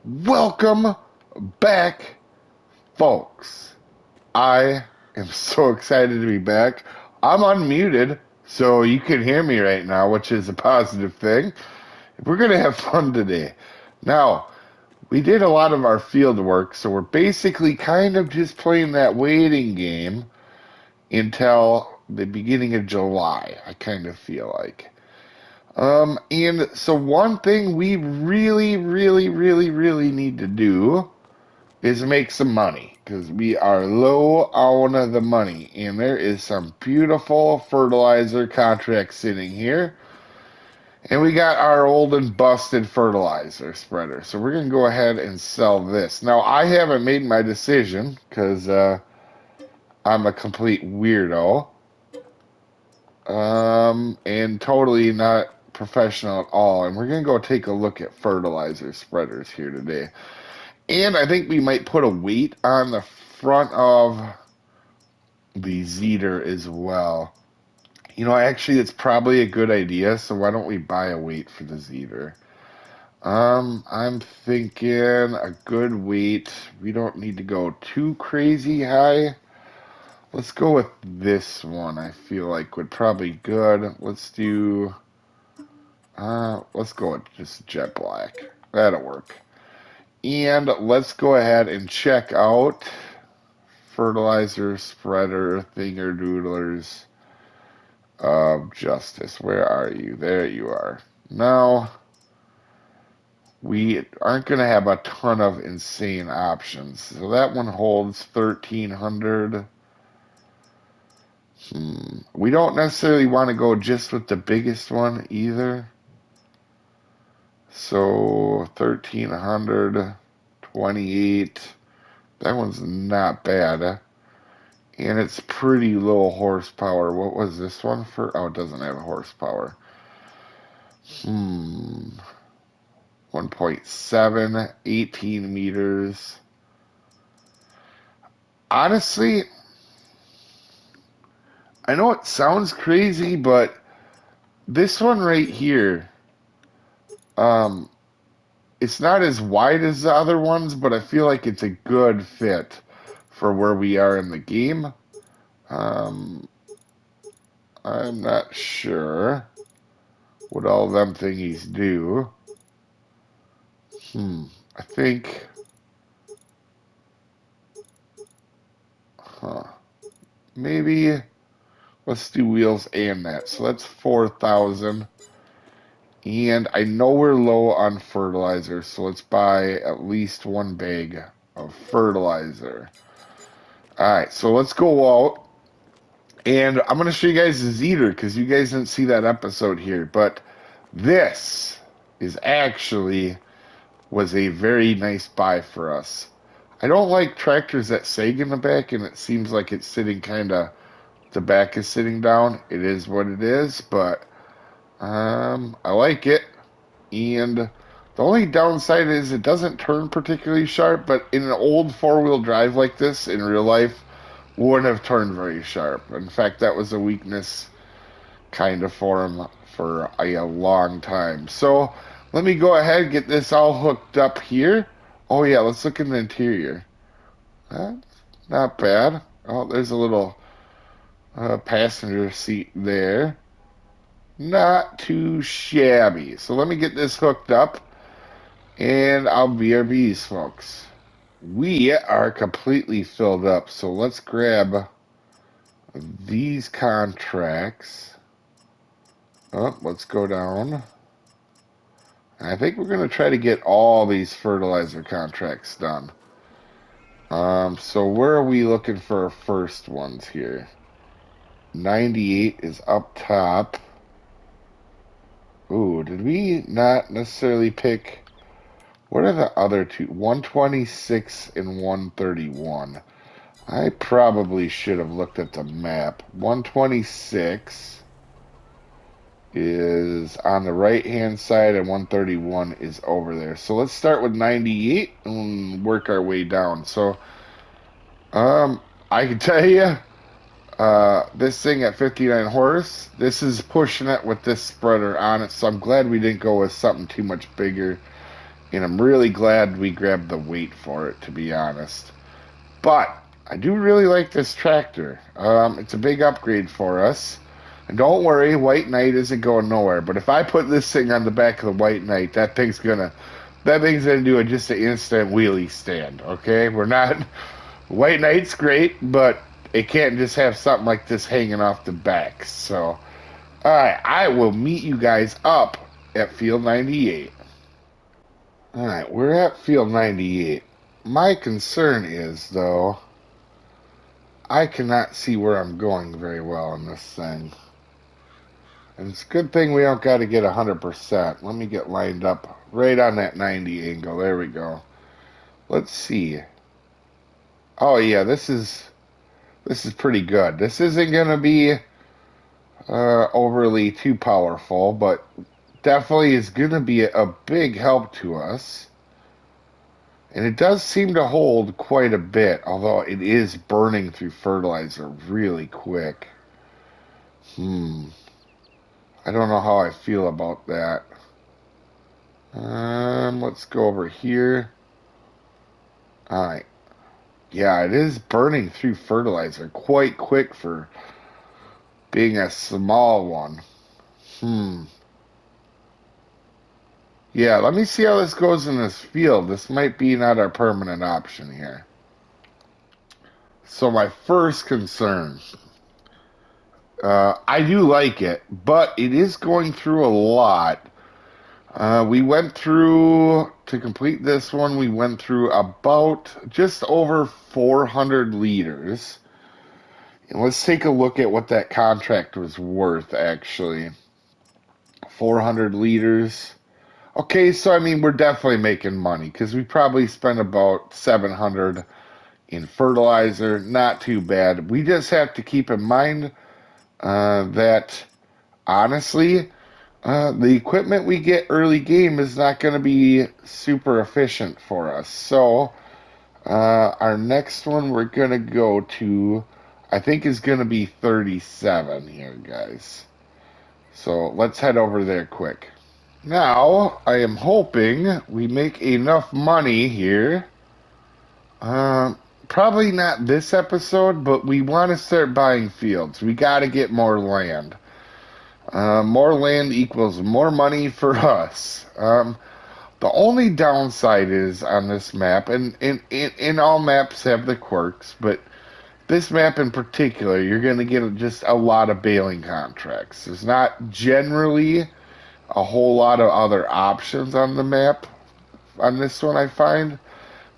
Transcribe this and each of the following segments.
Welcome back, folks. I am so excited to be back. I'm unmuted, so you can hear me right now, which is a positive thing. We're going to have fun today. Now, we did a lot of our field work, so we're basically kind of just playing that waiting game until the beginning of July, I kind of feel like. And so one thing we really need to do is make some money because we are low on the money, and there is some beautiful fertilizer contracts sitting here. And we got our old and busted fertilizer spreader. So we're going to go ahead and sell this. Now, I haven't made my decision because I'm a complete weirdo. And totally not professional at all. And we're going to go take a look at fertilizer spreaders here today. And I think we might put a weight on the front of the Zeter as well. You know, actually, it's probably a good idea. So why don't we buy a weight for the Zeter? I'm thinking a good weight. We don't need to go too crazy high. Let's go with this one. I feel like would probably good. Let's go with just jet black. That'll work. And let's go ahead and check out fertilizer spreader thinger doodlers of justice. Where are you? There you are. Now, we aren't going to have a ton of insane options. So that one holds 1,300. We don't necessarily want to go just with the biggest one either. So 1,328. That one's not bad. And it's pretty low horsepower. What was this one for? Oh, it doesn't have a horsepower. 1.7, 18 meters. Honestly, I know it sounds crazy, but this one right here, it's not as wide as the other ones, but I feel like it's a good fit for where we are in the game. I'm not sure what all them thingies do. I think, maybe let's do wheels and that. So that's 4,000. And I know we're low on fertilizer, so let's buy at least one bag of fertilizer. All right, so let's go out. And I'm going to show you guys the Zeter because you guys didn't see that episode here. But this is actually was a very nice buy for us. I don't like tractors that sag in the back, and it seems like it's sitting kind of, the back is sitting down. It is what it is, but I like it. And the only downside is it doesn't turn particularly sharp, but in an old four-wheel drive like this in real life, wouldn't have turned very sharp. In fact, that was a weakness kind of for him for a long time. So let me go ahead and get this all hooked up here. Oh yeah, let's look in the interior. That's not bad. Oh, there's a little passenger seat there. Not too shabby. So let me get this hooked up and I'll BRBs, folks. We are completely filled up, so let's grab these contracts. Oh, let's go down. I think we're going to try to get all these fertilizer contracts done. So where are we looking for our first ones here? 98 is up top. Ooh, did we not necessarily pick... What are the other two? 126 and 131. I probably should have looked at the map. 126 is on the right-hand side and 131 is over there. So let's start with 98 and work our way down. So, I can tell you, this thing at 59 horse, this is pushing it with this spreader on it. So I'm glad we didn't go with something too much bigger And I'm really glad we grabbed the weight for it, to be honest. But I do really like this tractor. It's a big upgrade for us. And don't worry, White Knight isn't going nowhere. But if I put this thing on the back of the White Knight, that thing's gonna do just an instant wheelie stand. Okay, we're not White Knight's great, but it can't just have something like this hanging off the back. So, all right, I will meet you guys up at Field 98. All right, we're at Field 98. My concern is, though, I cannot see where I'm going very well on this thing. And it's a good thing we don't got to get 100%. Let me get lined up right on that 90 angle. There we go. Let's see. Oh yeah, this is pretty good. This isn't going to be overly too powerful, but definitely is going to be a big help to us. And it does seem to hold quite a bit, although it is burning through fertilizer really quick. I don't know how I feel about that. Let's go over here. All right. Yeah, it is burning through fertilizer quite quick for being a small one. Yeah, let me see how this goes in this field. This might be not our permanent option here. So my first concern, I do like it, but it is going through a lot. We went through, to complete this one, we went through about just over 400 liters. And let's take a look at what that contract was worth, actually. 400 liters. Okay, so I mean, we're definitely making money because we probably spent about 700 in fertilizer. Not too bad. We just have to keep in mind that honestly, the equipment we get early game is not going to be super efficient for us. So, our next one we're going to go to, I think, is going to be 37 here, guys. So, let's head over there quick. Now, I am hoping we make enough money here. Uh, Probably not this episode, but we want to start buying fields. We got to get more land. More land equals more money for us. The only downside is on this map, and all maps have the quirks, but this map in particular, you're going to get just a lot of baling contracts. There's not generally a whole lot of other options on the map on this one, I find.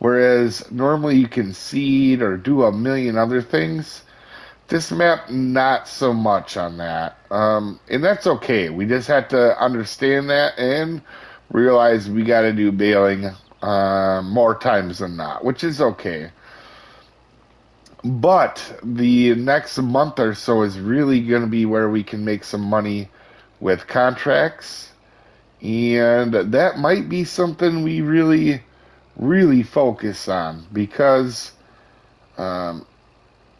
Whereas normally you can seed or do a million other things. This map, not so much on that. And that's okay. We just have to understand that and realize we got to do baling more times than not, which is okay. But the next month or so is really going to be where we can make some money with contracts. And that might be something we really, really focus on because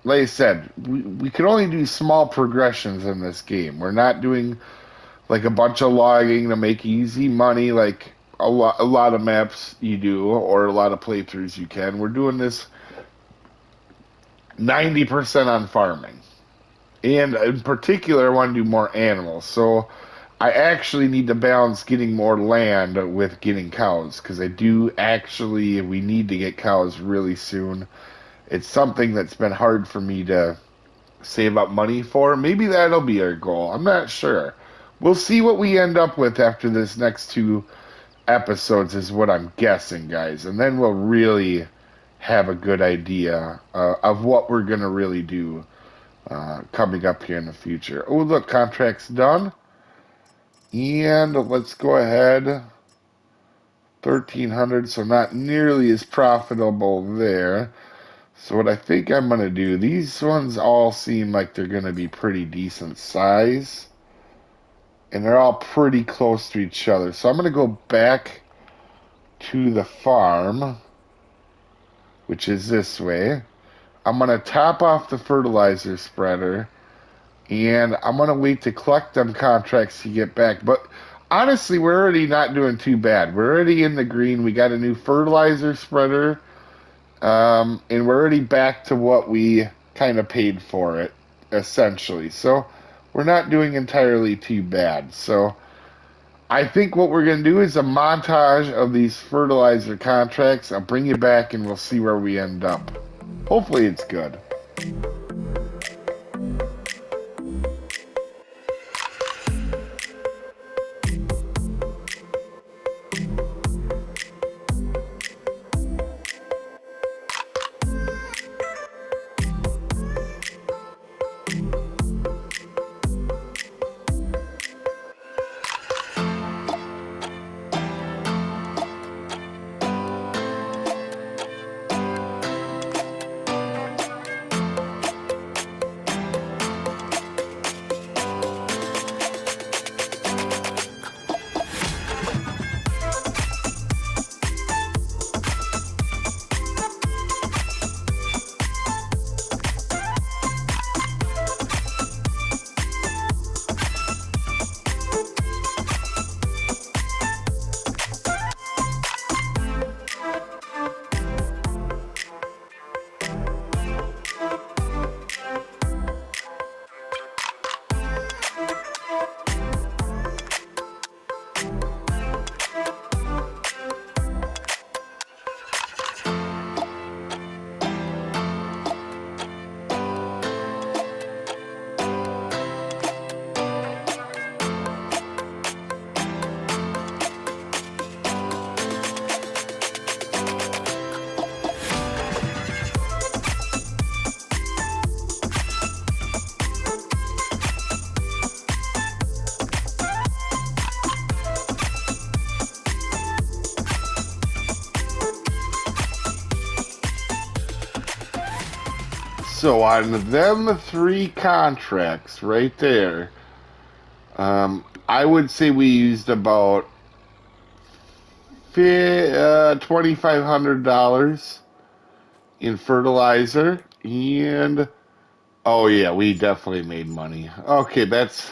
like I said, we can only do small progressions in this game. We're not doing like a bunch of logging to make easy money like a lot of maps you do or a lot of playthroughs you can. We're doing this 90% on farming. And in particular, I want to do more animals. So I actually need to balance getting more land with getting cows because we need to get cows really soon. It's something that's been hard for me to save up money for. Maybe that'll be our goal. I'm not sure. We'll see what we end up with after this next two episodes, is what I'm guessing, guys. And then we'll really have a good idea of what we're going to really do coming up here in the future. Oh, look, contract's done. And let's go ahead. 1,300, so not nearly as profitable there. So what I think I'm going to do, these ones all seem like they're going to be pretty decent size. And they're all pretty close to each other. So I'm going to go back to the farm, which is this way. I'm going to top off the fertilizer spreader. And I'm going to wait to collect them contracts to get back. But honestly, we're already not doing too bad. We're already in the green. We got a new fertilizer spreader, and we're already back to what we kind of paid for it, essentially. So we're not doing entirely too bad. So I think what we're going to do is a montage of these fertilizer contracts. I'll bring you back and we'll see where we end up. Hopefully it's good. So on them three contracts right there, I would say we used about $2,500 in fertilizer, and oh yeah, we definitely made money. Okay, that's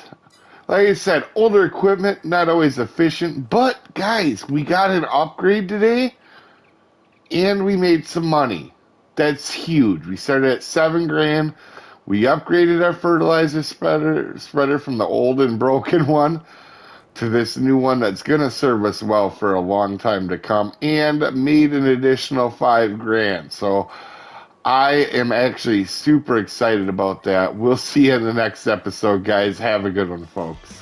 like I said, older equipment not always efficient, but guys, we got an upgrade today, and we made some money. That's huge. We started at 7 grand. We upgraded our fertilizer spreader from the old and broken one to this new one that's going to serve us well for a long time to come, and made an additional 5 grand. So I am actually super excited about that. We'll see you in the next episode, guys. Have a good one, folks.